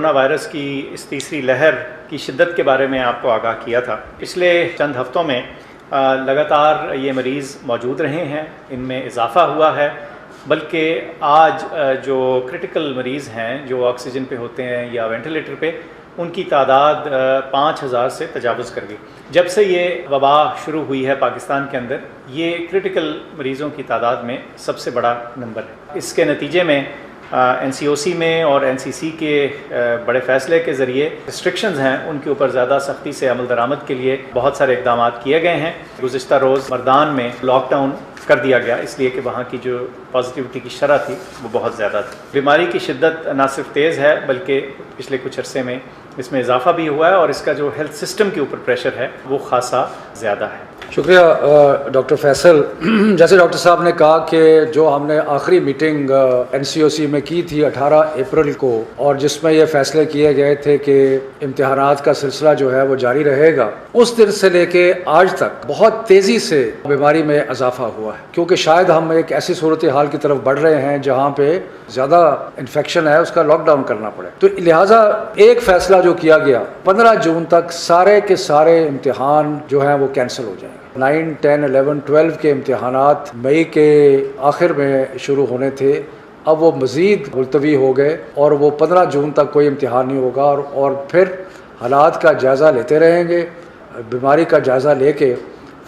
Corona virus की इस तीसरी लहर की शिद्दत के बारे में आपको आगाह किया था। पिछले चंद हफ्तों में लगातार ये मरीज़ मौजूद रहे हैं, इनमें इजाफ़ा हुआ है, बल्कि आज जो क्रिटिकल मरीज़ हैं जो ऑक्सीजन पे होते हैं या वेंटिलेटर पे, उनकी तादाद 5000 से तजावुज़ कर गई। जब से ये वबा शुरू हुई है पाकिस्तान के अंदर, ये क्रिटिकल मरीज़ों की तादाद में सबसे बड़ा नंबर है। इसके नतीजे में NCOC में और NCC के बड़े फ़ैसले के ज़रिए रिस्ट्रिक्शंस हैं उनके ऊपर ज़्यादा सख्ती से अमल दरामद के लिए बहुत सारे इक़दाम किए गए हैं। गुज़िश्ता रोज़ मर्दान में लॉकडाउन कर दिया गया, इसलिए कि वहाँ की जो पॉजिटिविटी की शरह थी वो बहुत ज़्यादा थी। बीमारी की शिद्दत ना सिर्फ तेज़ है बल्कि पिछले कुछ अरसे में इसमें इजाफ़ा भी हुआ है और इसका जो हेल्थ सिस्टम के ऊपर प्रेशर है वो ख़ासा ज़्यादा है। शुक्रिया डॉक्टर फैसल। जैसे डॉक्टर साहब ने कहा कि जो हमने आखिरी मीटिंग NCOC में की थी 18 अप्रैल को, और जिसमें ये फैसले किए गए थे कि इम्तिहानात का सिलसिला जो है वो जारी रहेगा, उस दिन से लेके आज तक बहुत तेज़ी से बीमारी में इजाफा हुआ है, क्योंकि शायद हम एक ऐसी सूरत हाल की तरफ बढ़ रहे हैं जहाँ पे ज़्यादा इन्फेक्शन है, उसका लॉकडाउन करना पड़े। तो लिहाजा एक फ़ैसला जो किया गया 15 जून तक सारे के सारे इम्तिहान जो हैं वो कैंसिल हो जाएंगे। 9, 10, 11, 12 के इम्तिहानात मई के आखिर में शुरू होने थे, अब वो मज़ीद मुलतवी हो गए और वो 15 जून तक कोई इम्तिहान नहीं होगा और फिर हालात का जायज़ा लेते रहेंगे, बीमारी का जायज़ा लेके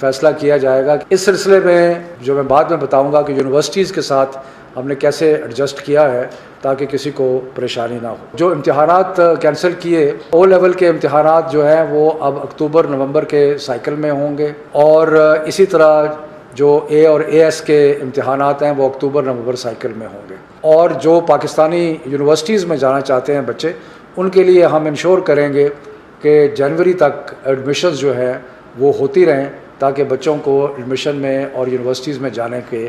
फ़ैसला किया जाएगा। इस सिलसिले में जो मैं बाद में बताऊंगा कि यूनिवर्सिटीज़ के साथ हमने कैसे एडजस्ट किया है ताकि किसी को परेशानी ना हो। जो इम्तिहानात कैंसिल किए, ओ लेवल के इम्तिहानात जो हैं वो अब अक्टूबर नवंबर के साइकिल में होंगे, और इसी तरह जो A और AS के इम्तिहानात हैं वो अक्टूबर नवंबर साइकिल में होंगे। और जो पाकिस्तानी यूनिवर्सिटीज़ में जाना चाहते हैं बच्चे, उनके लिए हम इंश्योर करेंगे कि जनवरी तक एडमिशन्स जो है वो होती रहें ताकि बच्चों को एडमिशन में और यूनिवर्सिटीज़ में जाने के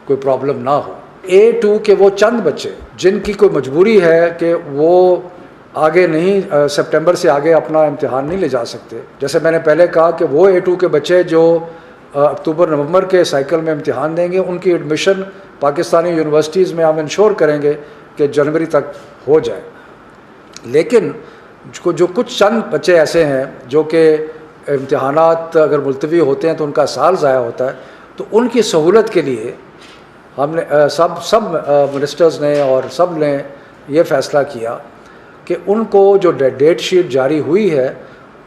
कोई प्रॉब्लम ना हो। A2 के वो चंद बच्चे जिनकी कोई मजबूरी है कि वो आगे नहीं, सितंबर से आगे अपना इम्तिहान नहीं ले जा सकते, जैसे मैंने पहले कहा कि वो A2 के बच्चे जो अक्टूबर नवंबर के साइकिल में इम्तिहान देंगे, उनकी एडमिशन पाकिस्तानी यूनिवर्सिटीज़ में हम इंश्योर करेंगे कि जनवरी तक हो जाए। लेकिन जो कुछ चंद बच्चे ऐसे हैं जो कि इम्तिहानात अगर मुलतवी होते हैं तो उनका साल ज़ाया होता है, तो उनकी सहूलत के लिए हमने सब मिनिस्टर्स ने और सब ने ये फ़ैसला किया कि उनको जो डेट शीट जारी हुई है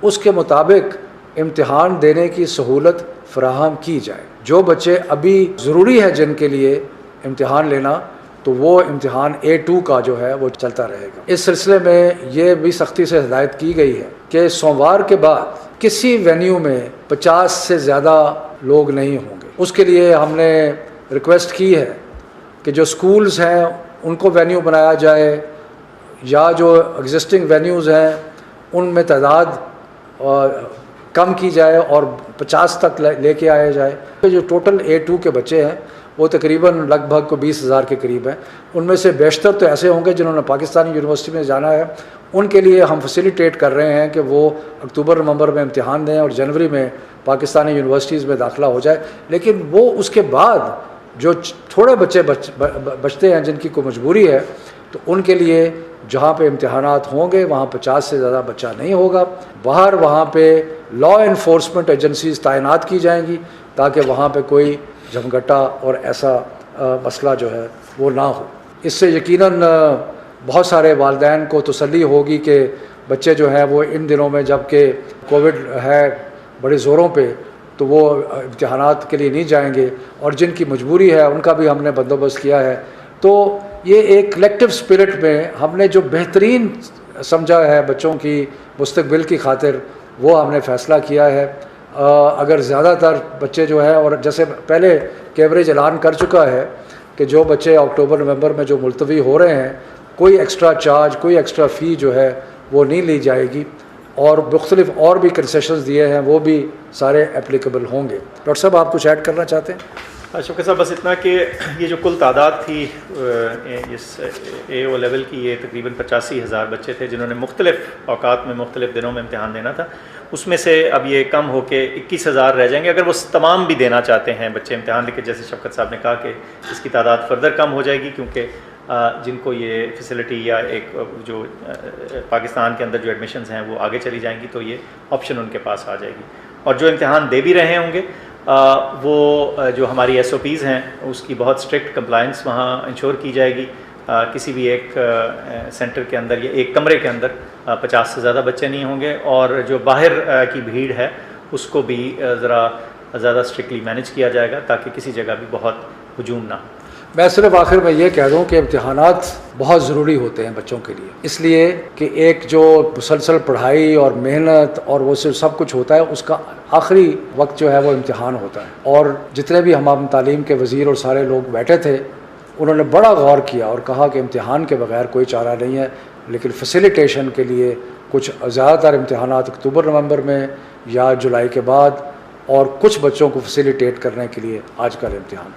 उसके मुताबिक इम्तिहान देने की सहूलत फराहम की जाए। जो बच्चे अभी ज़रूरी है जिनके लिए इम्तिहान लेना, तो वो इम्तिहान A2 का जो है वो चलता रहेगा। इस सिलसिले में ये भी सख्ती से हिदायत की गई है कि सोमवार के बाद किसी वेन्यू में 50 से ज़्यादा लोग नहीं होंगे। उसके लिए हमने रिक्वेस्ट की है कि जो स्कूल्स हैं उनको वेन्यू बनाया जाए, या जो एग्जिस्टिंग वेन्यूज़ हैं उनमें तादाद कम की जाए और 50 तक लेके आया जाए। जो टोटल A2 के बच्चे हैं वो तकरीबन लगभग को 20,000 के करीब हैं। उनमें से बेशतर तो ऐसे होंगे जिन्होंने पाकिस्तानी यूनिवर्सिटी में जाना है, उनके लिए हम फैसिलिटेट कर रहे हैं कि वो अक्टूबर नवंबर में इम्तिहान दें और जनवरी में पाकिस्तानी यूनिवर्सिटीज़ में दाखिला हो जाए। लेकिन वो उसके बाद जो थोड़े बच्चे बचते हैं जिनकी कोई मजबूरी है, तो उनके लिए जहाँ पे इम्तिहानात होंगे वहाँ 50 से ज़्यादा बच्चा नहीं होगा। बाहर वहाँ पे लॉ इन्फोर्समेंट एजेंसीज़ तैनात की जाएंगी ताकि वहाँ पे कोई झमघटा और ऐसा मसला जो है वो ना हो। इससे यकीनन बहुत सारे वालिदैन को तसल्ली होगी कि बच्चे जो हैं वो इन दिनों में जबकि कोविड है बड़े ज़ोरों पे, तो वो इम्तिहानात के लिए नहीं जाएंगे, और जिनकी मजबूरी है उनका भी हमने बंदोबस्त किया है। तो ये एक कलेक्टिव स्पिरिट में हमने जो बेहतरीन समझा है बच्चों की मुस्तकबिल की खातिर, वो हमने फ़ैसला किया है। अगर ज़्यादातर बच्चे जो है, और जैसे पहले कैवरेज ऐलान कर चुका है कि जो बच्चे अक्टूबर नवंबर में जो मुलतवी हो रहे हैं, कोई एक्स्ट्रा चार्ज, कोई एक्स्ट्रा फ़ी जो है वो नहीं ली जाएगी, और मुख्तलिफ और भी कंसेशंस दिए हैं वो भी सारे एप्लीकेबल होंगे। डॉक्टर साहब, आप कुछ ऐड करना चाहते हैं? शुक्र साहब, बस इतना कि ये जो कुल तादाद थी इस AO लेवल की, ये तकरीबन 85,000 बच्चे थे जिन्होंने मुख्तलिफ औकात में मुख्तलिफ दिनों में इम्तिहान देना था। उसमें से अब ये कम होके 21,000 रह जाएंगे। अगर वो तमाम भी देना चाहते हैं बच्चे इम्तिहान, लेकिन जैसे शफकत साहब ने कहा कि इसकी तादाद फर्दर कम हो जाएगी क्योंकि जिनको ये फैसिलिटी या एक जो पाकिस्तान के अंदर जो एडमिशन्स हैं वो आगे चली जाएंगी तो ये ऑप्शन उनके पास आ जाएगी। और जो इम्तिहान दे भी रहे होंगे वो जो हमारी SOPs हैं उसकी बहुत स्ट्रिक्ट कंप्लायंस वहाँ इंश्योर की जाएगी। किसी भी एक सेंटर के अंदर या एक कमरे के अंदर 50 से ज़्यादा बच्चे नहीं होंगे और जो बाहर की भीड़ है उसको भी ज़रा ज़्यादा स्ट्रिक्टली मैनेज किया जाएगा ताकि किसी जगह भी बहुत हुजूम ना हो। मैं सिर्फ आखिर में ये कह दूं कि इम्तिहानात बहुत ज़रूरी होते हैं बच्चों के लिए, इसलिए कि एक जो मुसलसल पढ़ाई और मेहनत और वो सिर्फ सब कुछ होता है, उसका आखिरी वक्त जो है वो इम्तिहान होता है। और जितने भी हम तालीम के वज़ीर और सारे लोग बैठे थे उन्होंने बड़ा गौर किया और कहा कि इम्तिहान के बगैर कोई चारा नहीं है, लेकिन फैसिलिटेशन के लिए कुछ ज़्यादातर इम्तिहानात अक्टूबर नवंबर में या जुलाई के बाद और कुछ बच्चों को फैसिलिटेट करने के लिए आजकल इम्तिहान।